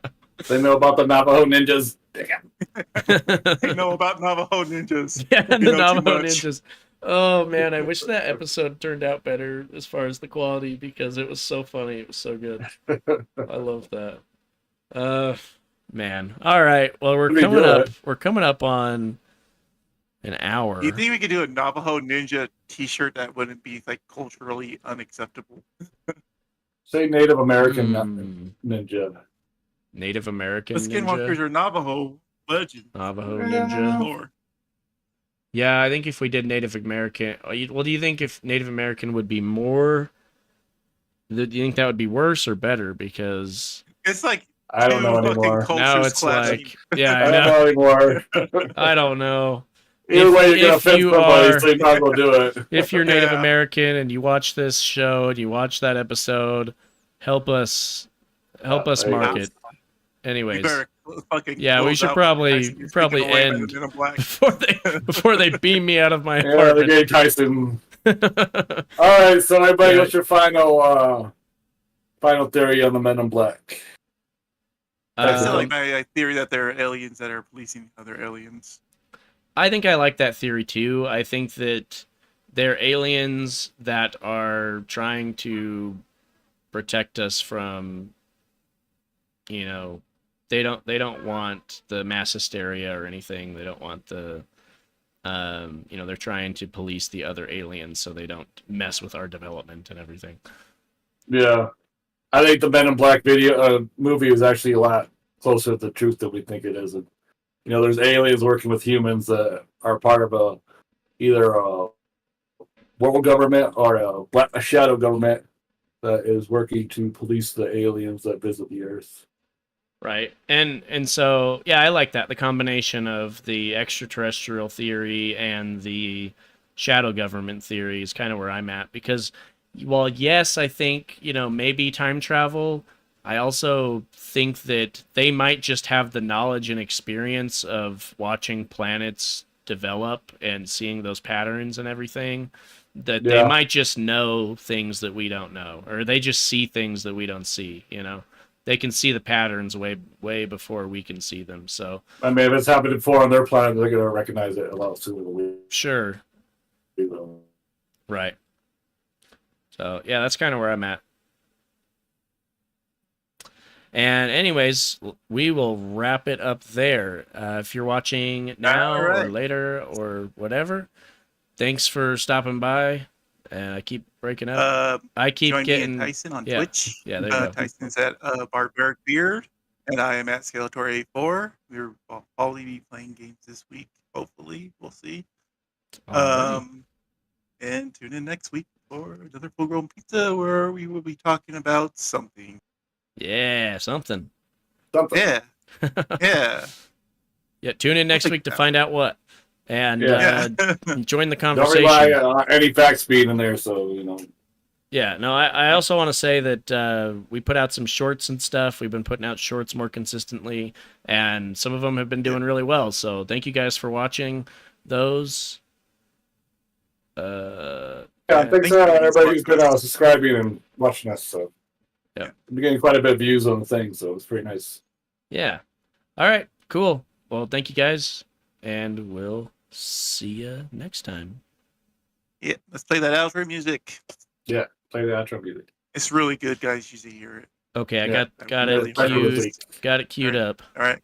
They know about the Navajo ninjas. They know about Navajo ninjas. yeah, You the know too Navajo much. ninjas. Oh man, I wish that episode turned out better as far as the quality, because it was so funny. It was so good. I love that. Man. All right. Well, we're Pretty coming good. up. We're coming up on an hour. Do you think we could do a Navajo Ninja T-shirt that wouldn't be like culturally unacceptable? Say Native American Hmm. ninja. Native American The Skinwalkers ninja, are Navajo legends. Navajo ninja. Lore. Yeah, I think if we did Native American, well, do you think if Native American would be more? Do you think that would be worse or better? Because It's like I don't two know fucking anymore. cultures now it's clashing. like, yeah, I I don't know. know anymore. I don't know. Either way, you're gonna if offend you somebody, are- so you might as well do it. If you're Native Yeah. American and you watch this show and you watch that episode, help us there you mark go. it. You Anyways, better fucking yeah, we close should out probably when you're taken away by the end Men in Black. before they beam me out of my Yeah, the apartment. gay Tyson. All right, so everybody, Yeah. what's your final theory on the Men in Black? I still Um, like my theory that there are aliens that are policing other aliens. I think I like that theory too. I think that they're aliens that are trying to protect us from, you know, they don't want the mass hysteria or anything. They don't want the you know, they're trying to police the other aliens so they don't mess with our development and everything. Yeah, I think the Men in Black movie is actually a lot closer to the truth than we think it is. And, you know, there's aliens working with humans that are part of either a world government or a shadow government that is working to police the aliens that visit the Earth. Right. And so, yeah, I like that. The combination of the extraterrestrial theory and the shadow government theory is kind of where I'm at, because while yes, I think, you know, maybe time travel I also think that they might just have the knowledge and experience of watching planets develop and seeing those patterns and everything, that they Yeah. might just know things that we don't know, or they just see things that we don't see, They can see the patterns way before we can see them. So I mean, if it's happened before on their planet, they're going to recognize it a lot sooner than we sure. will. Right. So yeah, that's kind of where I'm at. And anyways, we will wrap it up there. If you're watching now All right. or later or whatever, thanks for stopping by. And I keep breaking up. I keep Join me getting and Tyson on yeah. Twitch. Yeah, there you go. Tyson's at Barbaric Beard, and I am at Skeletor84. We'll probably be playing games this week. Hopefully, we'll see. Alrighty. And tune in next week for another full grown pizza where we will be talking about something. Yeah, something. Yeah. Yeah. Yeah, tune in next week to find out what. And Yeah. join the Don't conversation. rely on any facts being in there, so, Yeah, no, I also want to say that we put out some shorts and stuff. We've been putting out shorts more consistently, and some of them have been doing really well. So thank you guys for watching those. thanks to everybody who's been subscribing and watching us. So, yeah, I'm getting quite a bit of views on the thing, so it's pretty nice. Yeah. All right, cool. Well, thank you guys, and we'll see you next time. Yeah, let's play that outro music. Yeah, play the outro music. It's really good, guys. You should hear it. Okay, I Yeah, got really it queued. Got it queued up. All right.